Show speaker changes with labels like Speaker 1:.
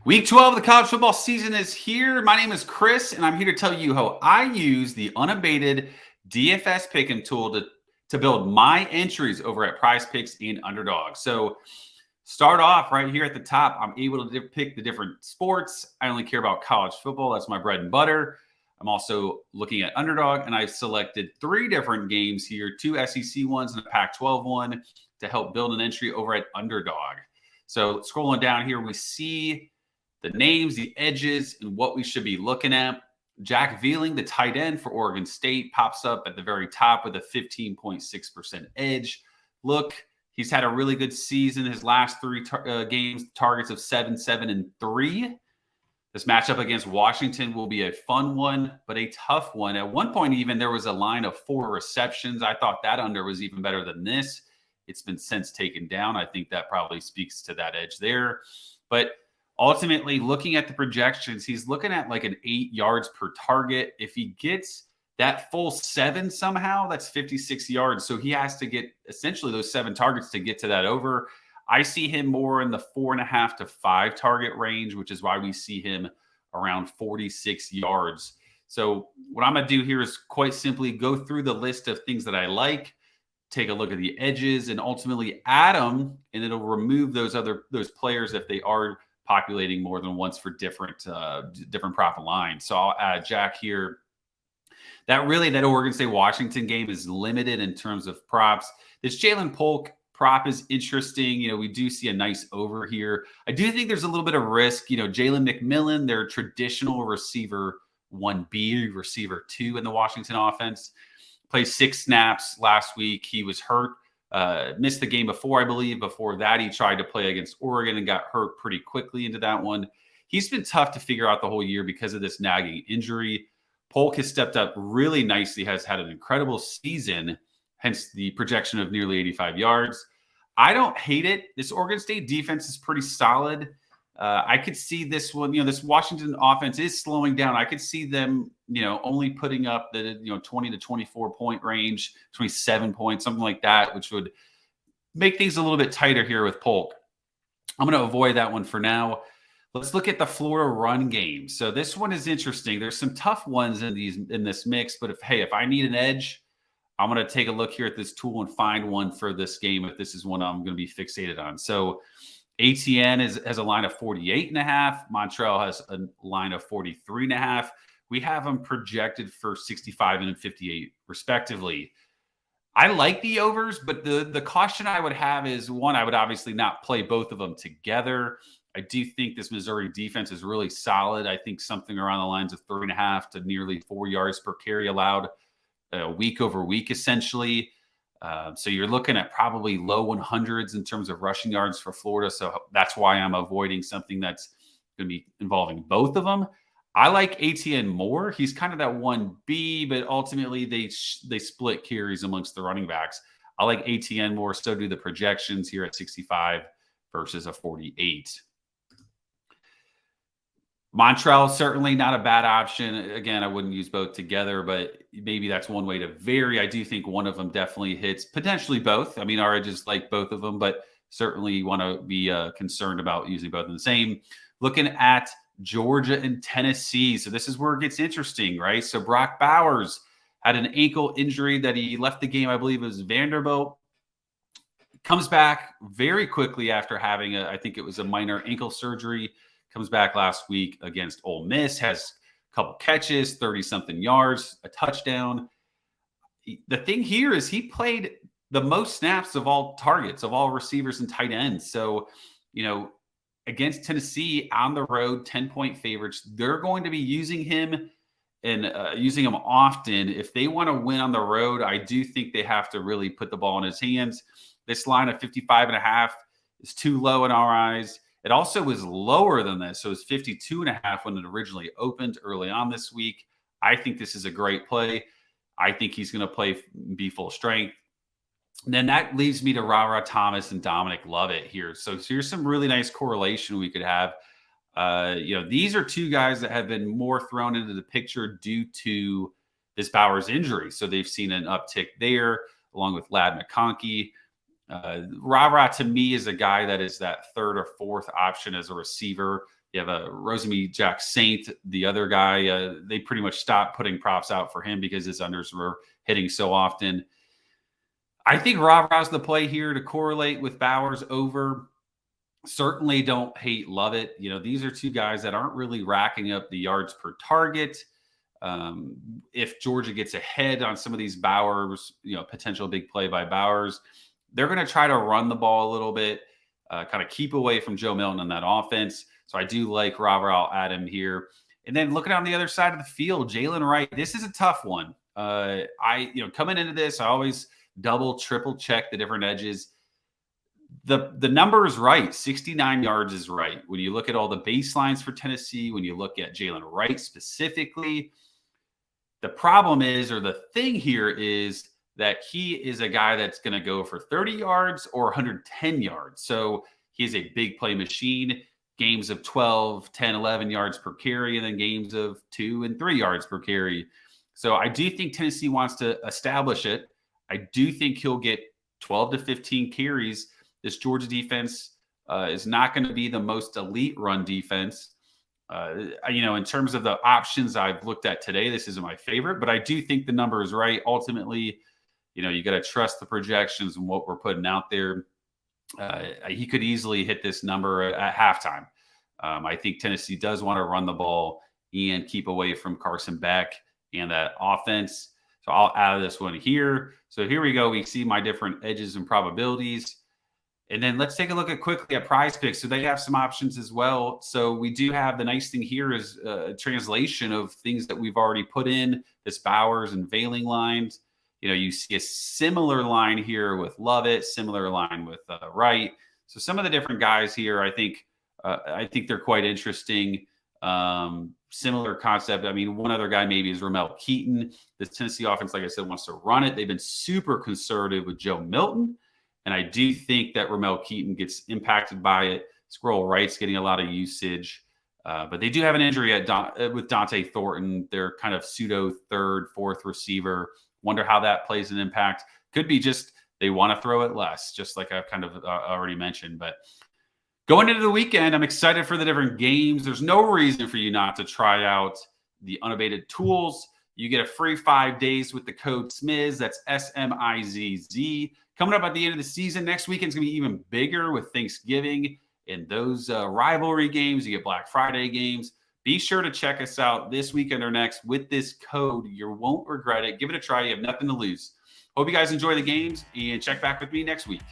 Speaker 1: Week 12 of the college football season is here. My name is Chris, and I'm here to tell you how I use the unabated DFS Pick'em tool to build my entries over at Prize Picks and Underdog. So start off right here at the top. I'm able to pick the different sports. I only care about college football. That's my bread and butter. I'm also looking at Underdog, and I've selected 3 different games here, 2 SEC ones and a Pac-12 one to help build an entry over at Underdog. So scrolling down here, we see the names, the edges, and what we should be looking at. Jack Veling, the tight end for Oregon State, pops up at the very top with a 15.6% edge. Look, he's had a really good season. His last 3 games, targets of 7, 7, and 3. This matchup against Washington will be a fun one, but a tough one. At one point, even there was a line of 4 receptions. I thought that under was even better than this. It's been since taken down. I think that probably speaks to that edge there. But ultimately, looking at the projections, he's looking at like an 8 yards per target. If he gets that full 7 somehow, that's 56 yards. So he has to get essentially those 7 targets to get to that over. I see him more in the 4.5 to 5 target range, which is why we see him around 46 yards. So what I'm going to do here is quite simply go through the list of things that I like, take a look at the edges, and ultimately add them, and it'll remove those players if they are populating more than once for different profit lines. So I'll add Jack here. That Oregon State Washington game is limited in terms of props. This Jalen Polk prop is interesting. We do see a nice over here. I do think there's a little bit of risk. Jalen McMillan, their traditional receiver 1B, receiver 2 in the Washington offense, played 6 snaps last week. He was hurt. Missed the game before, I believe. Before that, he tried to play against Oregon and got hurt pretty quickly into that one. He's been tough to figure out the whole year because of this nagging injury. Polk has stepped up really nicely, has had an incredible season, hence the projection of nearly 85 yards. I don't hate it. This Oregon State defense is pretty solid. I could see this one, this Washington offense is slowing down. I could see them, only putting up the, 20 to 24 point range, 27 points, something like that, which would make things a little bit tighter here with Polk. I'm going to avoid that one for now. Let's look at the Florida run game. So this one is interesting. There's some tough ones in this mix, but if I need an edge, I'm going to take a look here at this tool and find one for this game if this is one I'm going to be fixated on. So ATN has a line of 48.5. Montreal has a line of 43.5. We have them projected for 65 and 58 respectively. I like the overs, but the caution I would have is, one, I would obviously not play both of them together. I do think this Missouri defense is really solid. I think something around the lines of 3.5 to nearly 4 yards per carry allowed week over week, essentially. So you're looking at probably low 100s in terms of rushing yards for Florida. So that's why I'm avoiding something that's going to be involving both of them. I like ATN more. He's kind of that 1B, but ultimately they split carries amongst the running backs. I like ATN more. So do the projections here at 65 versus a 48. Montreal, certainly not a bad option. Again, I wouldn't use both together, but maybe that's one way to vary. I do think one of them definitely hits, potentially both. I mean, our edges like both of them, but certainly you want to be concerned about using both in the same. Looking at Georgia and Tennessee. So this is where it gets interesting, right? So Brock Bowers had an ankle injury that he left the game, I believe it was Vanderbilt. Comes back very quickly after having I think it was a minor ankle surgery. Comes back last week against Ole Miss, has a couple catches, 30-something yards, a touchdown. The thing here is he played the most snaps of all targets, of all receivers and tight ends. So, against Tennessee on the road, 10-point favorites, they're going to be using him and using him often. If they want to win on the road, I do think they have to really put the ball in his hands. This line of 55.5 is too low in our eyes. It also was lower than this. So it was 52.5 when it originally opened early on this week. I think this is a great play. I think he's going to be full strength. And then that leaves me to Ra Thomas and Dominic Lovett here. So here's some really nice correlation we could have. These are 2 guys that have been more thrown into the picture due to this Bowers injury. So they've seen an uptick there, along with Ladd McConkey. Ra to me is a guy that is that 3rd or 4th option as a receiver. You have a Rosemy Jack Saint, the other guy. They pretty much stopped putting props out for him because his unders were hitting so often. I think Ravra's the play here to correlate with Bowers over. Certainly don't hate, love it. These are two guys that aren't really racking up the yards per target. If Georgia gets ahead on some of these Bowers, potential big play by Bowers, they're going to try to run the ball a little bit, kind of keep away from Joe Milton on that offense. So I do like Ravra. I'll add him here. And then looking on the other side of the field, Jalen Wright, this is a tough one. Coming into this, I always double, triple check the different edges. The number is right. 69 yards is right. When you look at all the baselines for Tennessee, when you look at Jalen Wright specifically, the problem is, or the thing here is that he is a guy that's going to go for 30 yards or 110 yards. So he's a big play machine. Games of 12, 10, 11 yards per carry, and then games of 2 and 3 yards per carry. So I do think Tennessee wants to establish it. I do think he'll get 12 to 15 carries. This Georgia defense is not going to be the most elite run defense. In terms of the options I've looked at today, this isn't my favorite, but I do think the number is right. Ultimately, you got to trust the projections and what we're putting out there. He could easily hit this number at halftime. I think Tennessee does want to run the ball and keep away from Carson Beck and that offense. So I'll add this one here. So here we go. We see my different edges and probabilities. And then let's take a look quickly at Prize Picks. So they have some options as well. So we do have, the nice thing here is a translation of things that we've already put in, this Bowers and Veiling lines. You see a similar line here with Lovett, similar line with Wright. So some of the different guys here, I think they're quite interesting. Similar concept. I mean, one other guy maybe is Ramel Keaton. The Tennessee offense, like I said, wants to run it. They've been super conservative with Joe Milton. And I do think that Ramel Keaton gets impacted by it. Squirrel Wright's getting a lot of usage. But they do have an injury with Dante Thornton, their kind of pseudo third, fourth receiver. Wonder how that plays an impact. Could be just they want to throw it less, just like I've kind of already mentioned. But going into the weekend, I'm excited for the different games. There's no reason for you not to try out the unabated tools. You get a free 5 days with the code SMIZZ. That's SMIZZ. Coming up at the end of the season, next weekend's going to be even bigger with Thanksgiving and those rivalry games. You get Black Friday games. Be sure to check us out this weekend or next with this code. You won't regret it. Give it a try. You have nothing to lose. Hope you guys enjoy the games and check back with me next week.